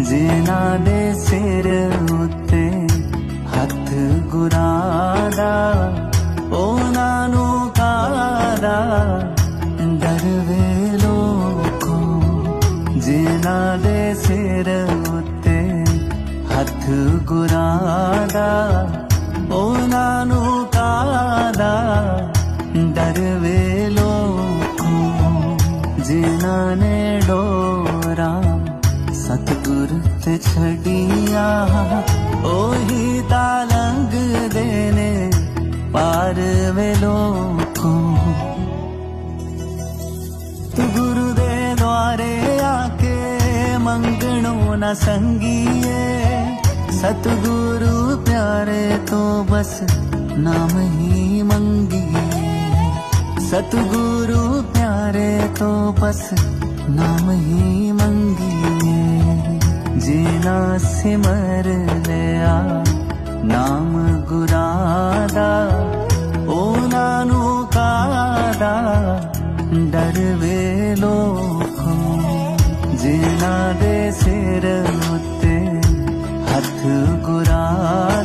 जिना दे सिर उत्ते हथ गुरादा ਉਹਨਾਂ ਨੂੰ ਕਾਦਾ ਡਰ ਵੇ ਲੋਕੋ ਜਿਨ੍ਹਾਂ ਦੇ ਸਿਰ ਉੱਤੇ ਹੱਥ ਗੁਰਾਦਾ ਉਹਨਾਂ ਨੂੰ ਕਾਦਾ ਡਰ ਵੇ ਲੋਕੋ ਜਿਨ੍ਹਾਂ ਨੇ ਡੋਰਾ ਸਤਿਗੁਰ ਤੇ ਛੜੀਆਂ ਉਹੀ ਤਾਂ ਲੰਘਦੇ ਨੇ पार वे लोको तू गुरु दे द्वारे आके मंगणो न संगिए सतगुरु प्यारे तो बस नाम ही मंगिए सतगुरु प्यारे तो बस नाम ही मंगिए जिना सिमर लिया नाम गुरादा ਉਹਨਾਂ ਨੂੰ ਕਾਦਾ ਡਰ ਵੇ ਲੋਕੋ ਜਿਨ੍ਹਾਂ ਦੇ ਸਿਰ ਉੱਤੇ ਹੱਥ ਗੁਰਾਦਾ